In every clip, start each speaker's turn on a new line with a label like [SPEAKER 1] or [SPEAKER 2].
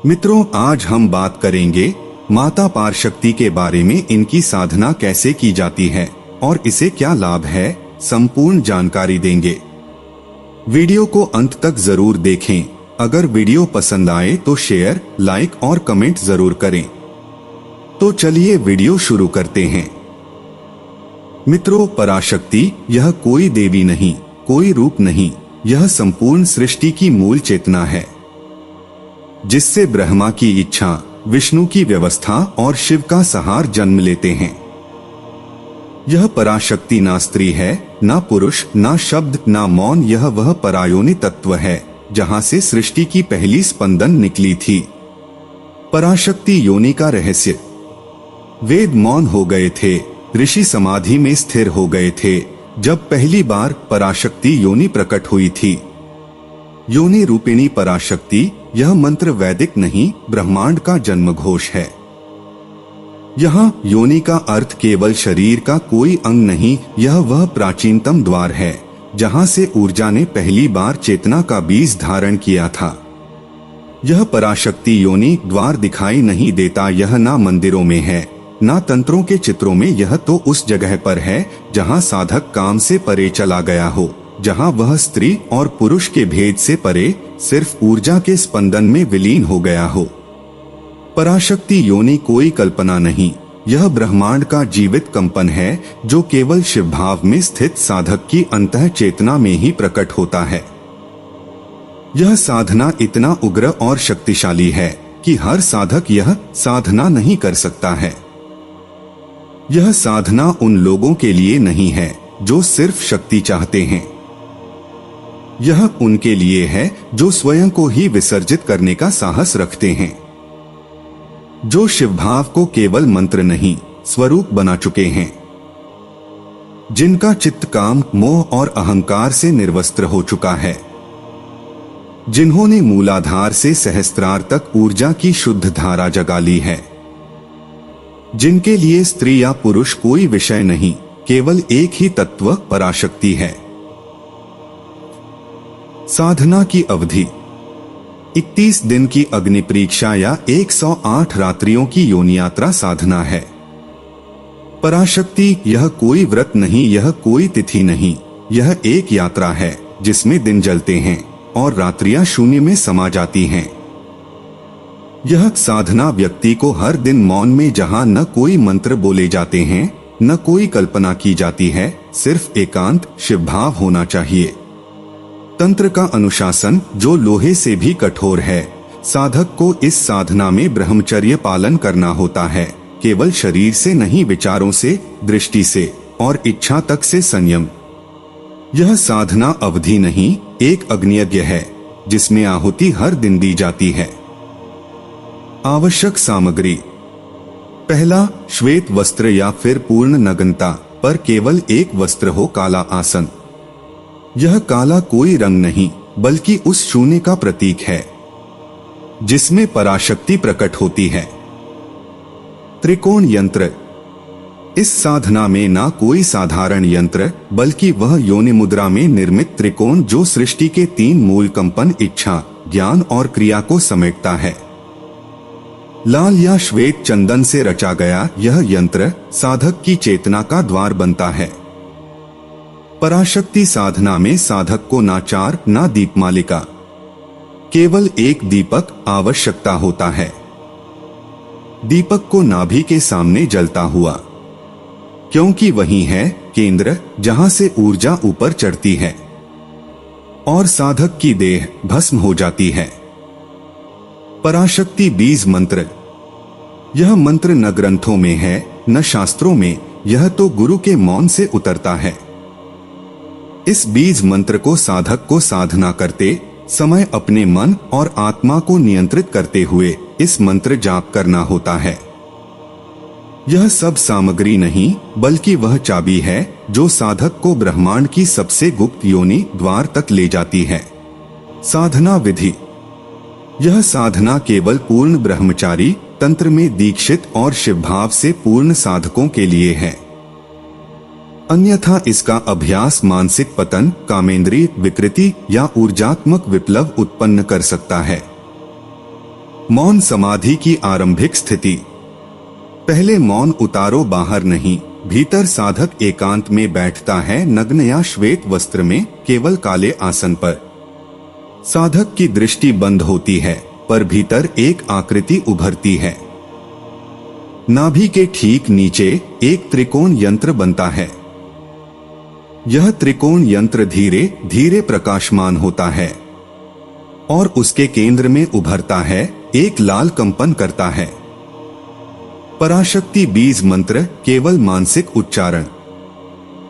[SPEAKER 1] मित्रों, आज हम बात करेंगे माता पारशक्ति के बारे में। इनकी साधना कैसे की जाती है और इसे क्या लाभ है, संपूर्ण जानकारी देंगे। वीडियो को अंत तक जरूर देखें। अगर वीडियो पसंद आए तो शेयर, लाइक और कमेंट जरूर करें। तो चलिए वीडियो शुरू करते हैं। मित्रों, पराशक्ति यह कोई देवी नहीं, कोई रूप नहीं, यह संपूर्ण सृष्टि की मूल चेतना है, जिससे ब्रह्मा की इच्छा, विष्णु की व्यवस्था और शिव का संहार जन्म लेते हैं। यह पराशक्ति ना स्त्री है, ना पुरुष, ना शब्द, ना मौन। यह वह परायोनि तत्व है जहां से सृष्टि की पहली स्पंदन निकली थी। पराशक्ति योनि का रहस्य। वेद मौन हो गए थे, ऋषि समाधि में स्थिर हो गए थे जब पहली बार पराशक्ति योनि प्रकट हुई थी। योनि रूपिणी पराशक्ति, यह मंत्र वैदिक नहीं, ब्रह्मांड का जन्म घोष है। यहाँ योनि का अर्थ केवल शरीर का कोई अंग नहीं, यह वह प्राचीनतम द्वार है जहाँ से ऊर्जा ने पहली बार चेतना का बीज धारण किया था। यह पराशक्ति योनि द्वार दिखाई नहीं देता। यह ना मंदिरों में है, ना तंत्रों के चित्रों में। यह तो उस जगह पर है जहाँ साधक काम से परे चला गया हो, जहाँ वह स्त्री और पुरुष के भेद से परे सिर्फ ऊर्जा के स्पंदन में विलीन हो गया हो। पराशक्ति योनि कोई कल्पना नहीं, यह ब्रह्मांड का जीवित कंपन है जो केवल शिव भाव में स्थित साधक की अंतः चेतना में ही प्रकट होता है। यह साधना इतना उग्र और शक्तिशाली है कि हर साधक यह साधना नहीं कर सकता है। यह साधना उन लोगों के लिए नहीं है जो सिर्फ शक्ति चाहते हैं। यह उनके लिए है जो स्वयं को ही विसर्जित करने का साहस रखते हैं, जो शिव भाव को केवल मंत्र नहीं, स्वरूप बना चुके हैं, जिनका चित्त काम, मोह और अहंकार से निर्वस्त्र हो चुका है, जिन्होंने मूलाधार से सहस्त्रार तक ऊर्जा की शुद्ध धारा जगा ली है, जिनके लिए स्त्री या पुरुष कोई विषय नहीं, केवल एक ही तत्व पराशक्ति है। साधना की अवधि 31 दिन की अग्नि परीक्षा या 108 रात्रियों की योनि यात्रा साधना है। पराशक्ति यह कोई व्रत नहीं, यह कोई तिथि नहीं, यह एक यात्रा है जिसमें दिन जलते हैं और रात्रियां शून्य में समा जाती हैं। यह साधना व्यक्ति को हर दिन मौन में, जहां न कोई मंत्र बोले जाते हैं, न कोई कल्पना की जाती है, सिर्फ एकांत शिव भाव होना चाहिए। तंत्र का अनुशासन जो लोहे से भी कठोर है। साधक को इस साधना में ब्रह्मचर्य पालन करना होता है, केवल शरीर से नहीं, विचारों से, दृष्टि से और इच्छा तक से संयम। यह साधना अवधि नहीं, एक अग्नियज्ञ है जिसमें आहुति हर दिन दी जाती है। आवश्यक सामग्री। पहला, श्वेत वस्त्र या फिर पूर्ण नग्नता पर केवल एक वस्त्र हो। काला आसन। यह काला कोई रंग नहीं, बल्कि उस शून्य का प्रतीक है जिसमें पराशक्ति प्रकट होती है। त्रिकोण यंत्र। इस साधना में ना कोई साधारण यंत्र, बल्कि वह योनि मुद्रा में निर्मित त्रिकोण जो सृष्टि के 3 मूल कंपन, इच्छा, ज्ञान और क्रिया को समेटता है। लाल या श्वेत चंदन से रचा गया यह यंत्र साधक की चेतना का द्वार बनता है। पराशक्ति साधना में साधक को ना चार, ना दीपमालिका, केवल एक दीपक आवश्यकता होता है। दीपक को नाभि के सामने जलता हुआ, क्योंकि वही है केंद्र जहां से ऊर्जा ऊपर चढ़ती है और साधक की देह भस्म हो जाती है। पराशक्ति बीज मंत्र। यह मंत्र न ग्रंथों में है, न शास्त्रों में, यह तो गुरु के मौन से उतरता है। इस बीज मंत्र को साधक को साधना करते समय अपने मन और आत्मा को नियंत्रित करते हुए इस मंत्र जाप करना होता है। यह सब सामग्री नहीं, बल्कि वह चाबी है जो साधक को ब्रह्मांड की सबसे गुप्त योनि द्वार तक ले जाती है। साधना विधि। यह साधना केवल पूर्ण ब्रह्मचारी, तंत्र में दीक्षित और शिवभाव से पूर्ण साधकों के लिए है। अन्यथा इसका अभ्यास मानसिक पतन, कामेंद्रीय विकृति या ऊर्जात्मक विप्लव उत्पन्न कर सकता है। मौन समाधि की आरंभिक स्थिति। पहले मौन उतारो, बाहर नहीं, भीतर। साधक एकांत में बैठता है, नग्न या श्वेत वस्त्र में, केवल काले आसन पर। साधक की दृष्टि बंद होती है, पर भीतर एक आकृति उभरती है। नाभि के ठीक नीचे एक त्रिकोण यंत्र बनता है। यह त्रिकोण यंत्र धीरे धीरे प्रकाशमान होता है और उसके केंद्र में उभरता है, एक लाल कंपन करता है। पराशक्ति बीज मंत्र केवल मानसिक उच्चारण।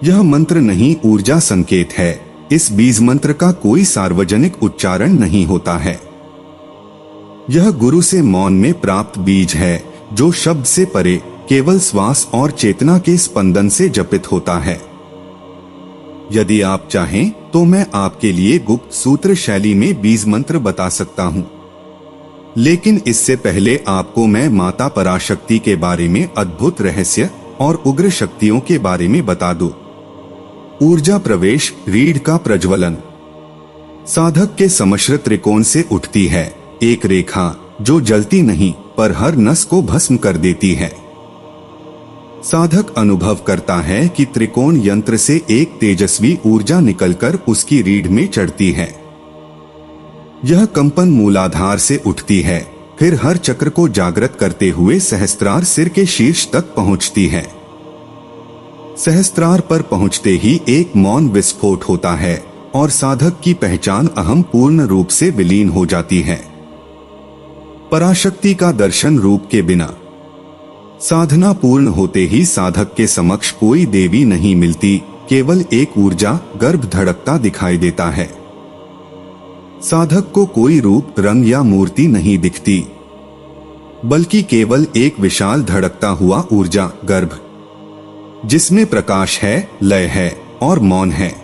[SPEAKER 1] यह मंत्र नहीं, ऊर्जा संकेत है। इस बीज मंत्र का कोई सार्वजनिक उच्चारण नहीं होता है। यह गुरु से मौन में प्राप्त बीज है, जो शब्द से परे केवल श्वास और चेतना के स्पंदन से जपित होता है। यदि आप चाहें तो मैं आपके लिए गुप्त सूत्र शैली में बीज मंत्र बता सकता हूं, लेकिन इससे पहले आपको मैं माता पराशक्ति के बारे में अद्भुत रहस्य और उग्र शक्तियों के बारे में बता दूं। ऊर्जा प्रवेश, रीढ़ का प्रज्वलन। साधक के समश्र त्रिकोण से उठती है एक रेखा, जो जलती नहीं पर हर नस को भस्म कर देती है। साधक अनुभव करता है कि त्रिकोण यंत्र से एक तेजस्वी ऊर्जा निकलकर उसकी रीढ़ में चढ़ती है। यह कंपन मूलाधार से उठती है, फिर हर चक्र को जागृत करते हुए सहस्त्रार सिर के शीर्ष तक पहुंचती है। सहस्त्रार पर पहुंचते ही एक मौन विस्फोट होता है और साधक की पहचान अहम पूर्ण रूप से विलीन हो जाती है। पराशक्ति का दर्शन रूप के बिना। साधना पूर्ण होते ही साधक के समक्ष कोई देवी नहीं मिलती, केवल एक ऊर्जा गर्भ धड़कता दिखाई देता है। साधक को कोई रूप, रंग या मूर्ति नहीं दिखती, बल्कि केवल एक विशाल धड़कता हुआ ऊर्जा गर्भ, जिसमें प्रकाश है, लय है और मौन है।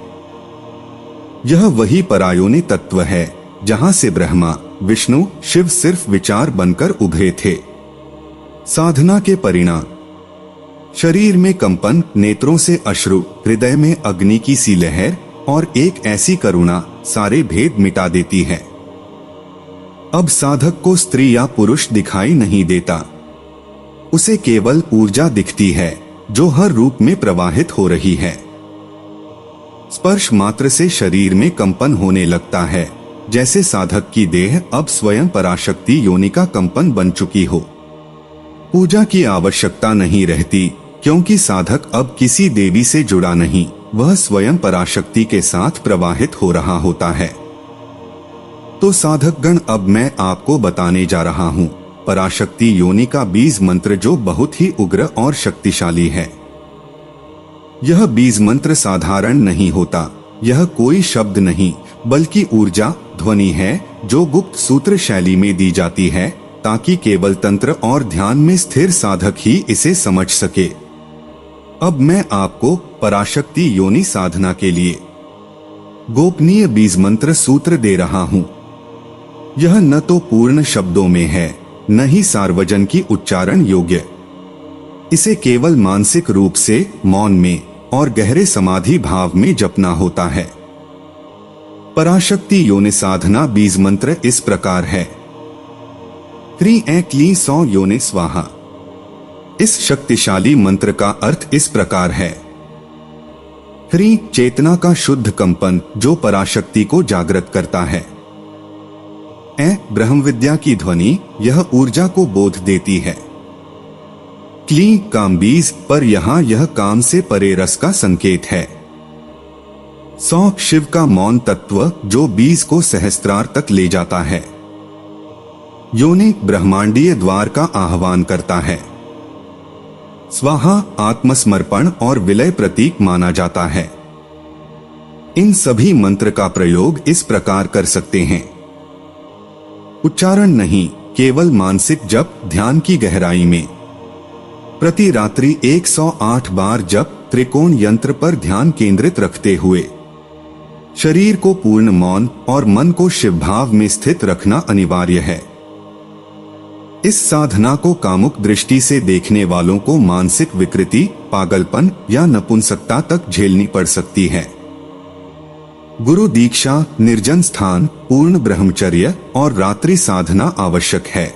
[SPEAKER 1] यह वही परायोनि तत्व है जहां से ब्रह्मा, विष्णु, शिव सिर्फ विचार बनकर उभरे थे। साधना के परिणाम। शरीर में कंपन, नेत्रों से अश्रु, हृदय में अग्नि की सी लहर और एक ऐसी करुणा सारे भेद मिटा देती है। अब साधक को स्त्री या पुरुष दिखाई नहीं देता, उसे केवल ऊर्जा दिखती है जो हर रूप में प्रवाहित हो रही है। स्पर्श मात्र से शरीर में कंपन होने लगता है, जैसे साधक की देह अब स्वयं पराशक्ति योनि का कंपन बन चुकी हो। पूजा की आवश्यकता नहीं रहती, क्योंकि साधक अब किसी देवी से जुड़ा नहीं, वह स्वयं पराशक्ति के साथ प्रवाहित हो रहा होता है। तो साधकगण, अब मैं आपको बताने जा रहा हूँ पराशक्ति योनि का बीज मंत्र, जो बहुत ही उग्र और शक्तिशाली है। यह बीज मंत्र साधारण नहीं होता, यह कोई शब्द नहीं बल्कि ऊर्जा, ध्वनि है जो गुप्त सूत्र शैली में दी जाती है, ताकि केवल तंत्र और ध्यान में स्थिर साधक ही इसे समझ सके। अब मैं आपको पराशक्ति योनि साधना के लिए गोपनीय बीज मंत्र सूत्र दे रहा हूँ। यह न तो पूर्ण शब्दों में है, न ही सार्वजन की उच्चारण योग्य। इसे केवल मानसिक रूप से मौन में और गहरे समाधि भाव में जपना होता है। पराशक्ति योनि साधना बीज मंत्र इस प्रकार है। क्री ऐ क्ली सौ योनि स्वाहा। इस शक्तिशाली मंत्र का अर्थ इस प्रकार है। क्री, चेतना का शुद्ध कंपन जो पराशक्ति को जागृत करता है। ऐ, ब्रह्म विद्या की ध्वनि, यह ऊर्जा को बोध देती है। क्ली, काम बीज, पर यहाँ यह काम से परे रस का संकेत है। सौ, शिव का मौन तत्व जो बीज को सहस्त्रार तक ले जाता है। योनि, ब्रह्मांडीय द्वार का आह्वान करता है। स्वाहा, आत्मसमर्पण और विलय प्रतीक माना जाता है। इन सभी मंत्र का प्रयोग इस प्रकार कर सकते हैं। उच्चारण नहीं, केवल मानसिक जप, ध्यान की गहराई में। प्रति रात्रि 108 बार जप, त्रिकोण यंत्र पर ध्यान केंद्रित रखते हुए। शरीर को पूर्ण मौन और मन को शिव भाव में स्थित रखना अनिवार्य है। इस साधना को कामुक दृष्टि से देखने वालों को मानसिक विकृति, पागलपन या नपुंसकता तक झेलनी पड़ सकती है। गुरु दीक्षा, निर्जन स्थान, पूर्ण ब्रह्मचर्य और रात्रि साधना आवश्यक है।